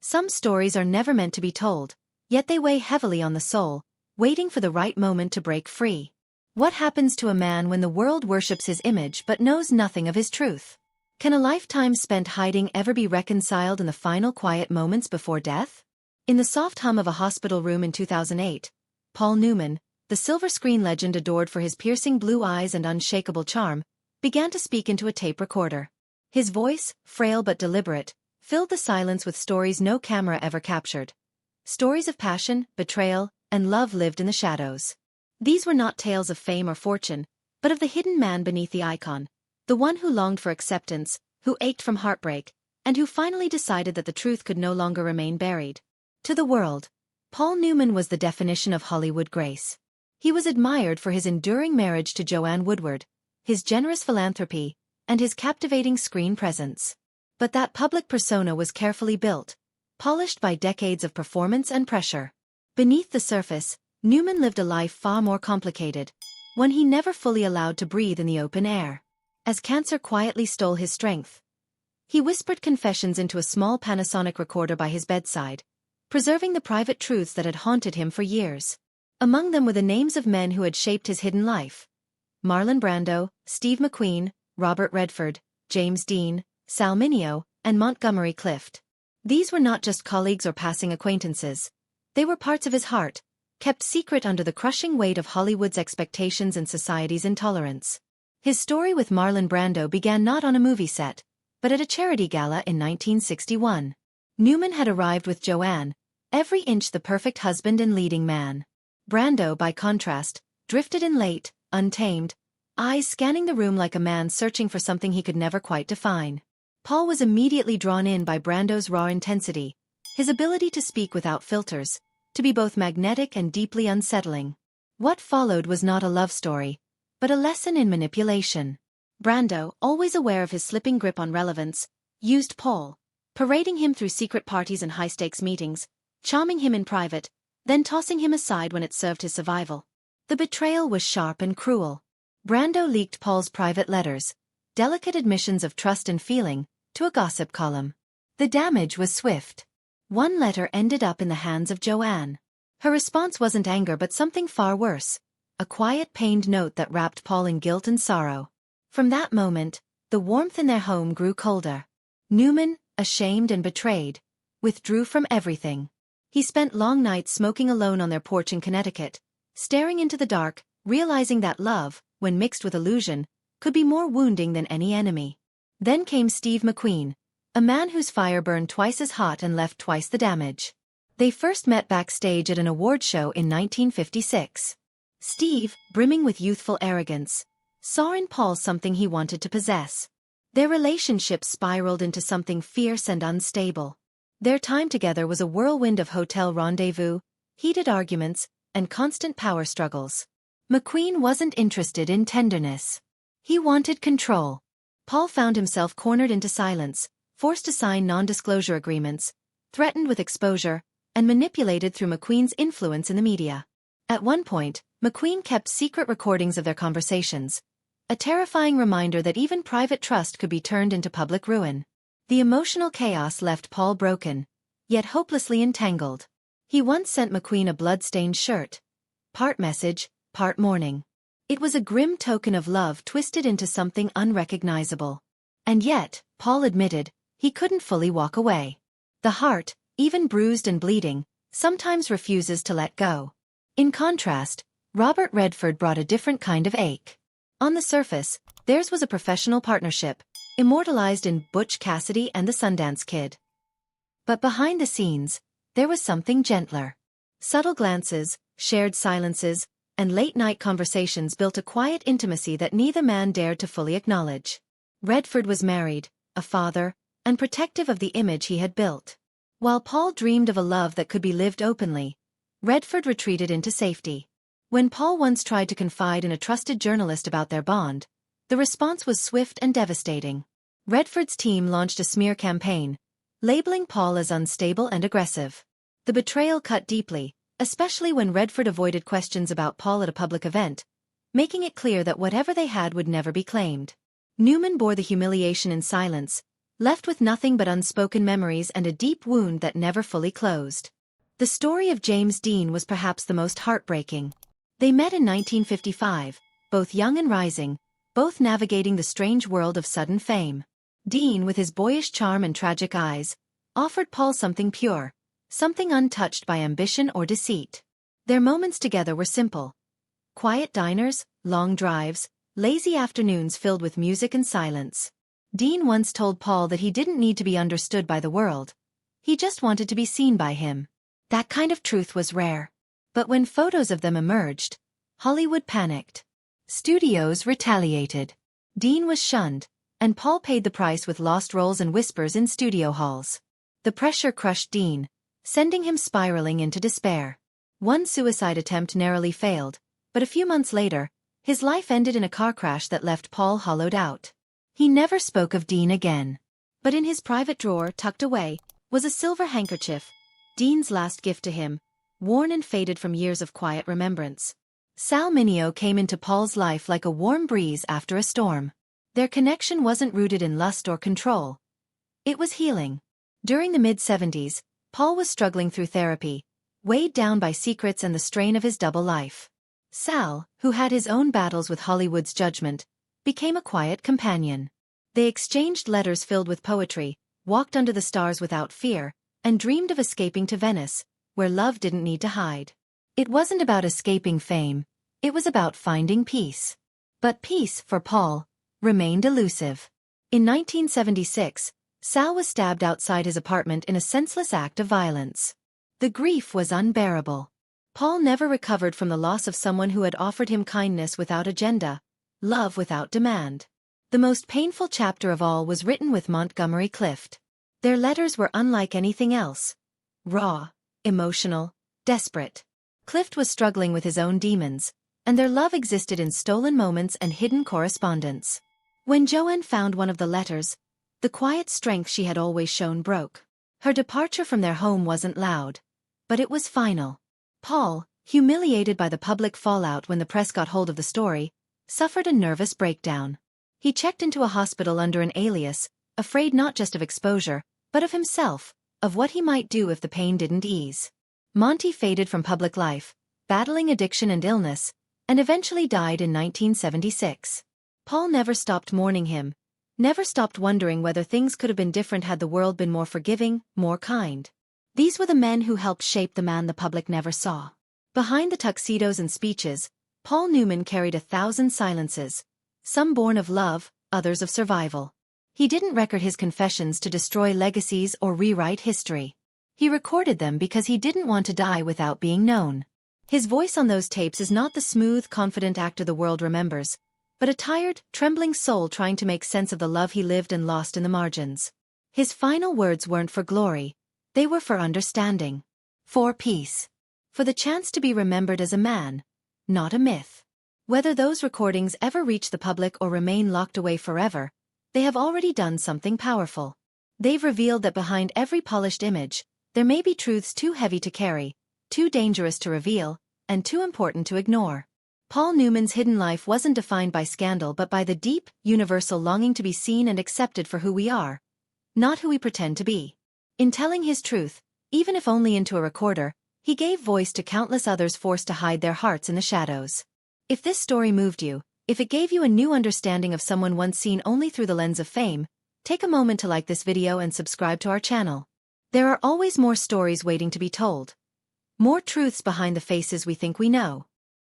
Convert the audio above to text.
Some stories are never meant to be told, yet they weigh heavily on the soul, waiting for the right moment to break free. What happens to a man when the world worships his image but knows nothing of his truth? Can a lifetime spent hiding ever be reconciled in the final quiet moments before death? In the soft hum of a hospital room in 2008, Paul Newman, the silver screen legend adored for his piercing blue eyes and unshakable charm, began to speak into a tape recorder. His voice, frail but deliberate, filled the silence with stories no camera ever captured. Stories of passion, betrayal, and love lived in the shadows. These were not tales of fame or fortune, but of the hidden man beneath the icon, the one who longed for acceptance, who ached from heartbreak, and who finally decided that the truth could no longer remain buried. To the world, Paul Newman was the definition of Hollywood grace. He was admired for his enduring marriage to Joanne Woodward, his generous philanthropy, and his captivating screen presence. But that public persona was carefully built, polished by decades of performance and pressure. Beneath the surface, Newman lived a life far more complicated, one he never fully allowed to breathe in the open air. As cancer quietly stole his strength, he whispered confessions into a small Panasonic recorder by his bedside, preserving the private truths that had haunted him for years. Among them were the names of men who had shaped his hidden life: Marlon Brando, Steve McQueen, Robert Redford, James Dean, Salino, and Montgomery Clift. These were not just colleagues or passing acquaintances. They were parts of his heart, kept secret under the crushing weight of Hollywood's expectations and society's intolerance. His story with Marlon Brando began not on a movie set, but at a charity gala in 1961. Newman had arrived with Joanne, every inch the perfect husband and leading man. Brando, by contrast, drifted in late, untamed, eyes scanning the room like a man searching for something he could never quite define. Paul was immediately drawn in by Brando's raw intensity, his ability to speak without filters, to be both magnetic and deeply unsettling. What followed was not a love story, but a lesson in manipulation. Brando, always aware of his slipping grip on relevance, used Paul, parading him through secret parties and high-stakes meetings, charming him in private, then tossing him aside when it served his survival. The betrayal was sharp and cruel. Brando leaked Paul's private letters, delicate admissions of trust and feeling, to a gossip column. The damage was swift. One letter ended up in the hands of Joanne. Her response wasn't anger but something far worse, a quiet, pained note that wrapped Paul in guilt and sorrow. From that moment, the warmth in their home grew colder. Newman, ashamed and betrayed, withdrew from everything. He spent long nights smoking alone on their porch in Connecticut, staring into the dark, realizing that love, when mixed with illusion, could be more wounding than any enemy. Then came Steve McQueen, a man whose fire burned twice as hot and left twice the damage. They first met backstage at an award show in 1956. Steve, brimming with youthful arrogance, saw in Paul something he wanted to possess. Their relationship spiraled into something fierce and unstable. Their time together was a whirlwind of hotel rendezvous, heated arguments, and constant power struggles. McQueen wasn't interested in tenderness. He wanted control. Paul found himself cornered into silence, forced to sign non-disclosure agreements, threatened with exposure, and manipulated through McQueen's influence in the media. At one point, McQueen kept secret recordings of their conversations, a terrifying reminder that even private trust could be turned into public ruin. The emotional chaos left Paul broken, yet hopelessly entangled. He once sent McQueen a blood-stained shirt, part message, part mourning. It was a grim token of love twisted into something unrecognizable. And yet, Paul admitted, he couldn't fully walk away. The heart, even bruised and bleeding, sometimes refuses to let go. In contrast, Robert Redford brought a different kind of ache. On the surface, theirs was a professional partnership, immortalized in Butch Cassidy and the Sundance Kid. But behind the scenes, there was something gentler. Subtle glances, shared silences, and late-night conversations built a quiet intimacy that neither man dared to fully acknowledge. Redford was married, a father, and protective of the image he had built. While Paul dreamed of a love that could be lived openly, Redford retreated into safety. When Paul once tried to confide in a trusted journalist about their bond, the response was swift and devastating. Redford's team launched a smear campaign, labeling Paul as unstable and aggressive. The betrayal cut deeply, especially when Redford avoided questions about Paul at a public event, making it clear that whatever they had would never be claimed. Newman bore the humiliation in silence, left with nothing but unspoken memories and a deep wound that never fully closed. The story of James Dean was perhaps the most heartbreaking. They met in 1955, both young and rising, both navigating the strange world of sudden fame. Dean, with his boyish charm and tragic eyes, offered Paul something pure, something untouched by ambition or deceit. Their moments together were simple. Quiet diners, long drives, lazy afternoons filled with music and silence. Dean once told Paul that he didn't need to be understood by the world. He just wanted to be seen by him. That kind of truth was rare. But when photos of them emerged, Hollywood panicked. Studios retaliated. Dean was shunned, and Paul paid the price with lost roles and whispers in studio halls. The pressure crushed Dean, sending him spiraling into despair. One suicide attempt narrowly failed, but a few months later, his life ended in a car crash that left Paul hollowed out. He never spoke of Dean again. But in his private drawer, tucked away, was a silver handkerchief, Dean's last gift to him, worn and faded from years of quiet remembrance. Sal Mineo came into Paul's life like a warm breeze after a storm. Their connection wasn't rooted in lust or control. It was healing. During the mid-70s, Paul was struggling through therapy, weighed down by secrets and the strain of his double life. Sal, who had his own battles with Hollywood's judgment, became a quiet companion. They exchanged letters filled with poetry, walked under the stars without fear, and dreamed of escaping to Venice, where love didn't need to hide. It wasn't about escaping fame, it was about finding peace. But peace, for Paul, remained elusive. In 1976, Sal was stabbed outside his apartment in a senseless act of violence. The grief was unbearable. Paul never recovered from the loss of someone who had offered him kindness without agenda, love without demand. The most painful chapter of all was written with Montgomery Clift. Their letters were unlike anything else. Raw, emotional, desperate. Clift was struggling with his own demons, and their love existed in stolen moments and hidden correspondence. When Joanne found one of the letters, the quiet strength she had always shown broke. Her departure from their home wasn't loud, but it was final. Paul, humiliated by the public fallout when the press got hold of the story, suffered a nervous breakdown. He checked into a hospital under an alias, afraid not just of exposure, but of himself, of what he might do if the pain didn't ease. Monty faded from public life, battling addiction and illness, and eventually died in 1976. Paul never stopped mourning him, never stopped wondering whether things could have been different had the world been more forgiving, more kind. These were the men who helped shape the man the public never saw. Behind the tuxedos and speeches, Paul Newman carried 1,000 silences, some born of love, others of survival. He didn't record his confessions to destroy legacies or rewrite history. He recorded them because he didn't want to die without being known. His voice on those tapes is not the smooth, confident actor the world remembers, but a tired, trembling soul trying to make sense of the love he lived and lost in the margins. His final words weren't for glory, they were for understanding. For peace. For the chance to be remembered as a man, not a myth. Whether those recordings ever reach the public or remain locked away forever, they have already done something powerful. They've revealed that behind every polished image, there may be truths too heavy to carry, too dangerous to reveal, and too important to ignore. Paul Newman's hidden life wasn't defined by scandal but by the deep, universal longing to be seen and accepted for who we are, not who we pretend to be. In telling his truth, even if only into a recorder, he gave voice to countless others forced to hide their hearts in the shadows. If this story moved you, if it gave you a new understanding of someone once seen only through the lens of fame, take a moment to like this video and subscribe to our channel. There are always more stories waiting to be told. More truths behind the faces we think we know.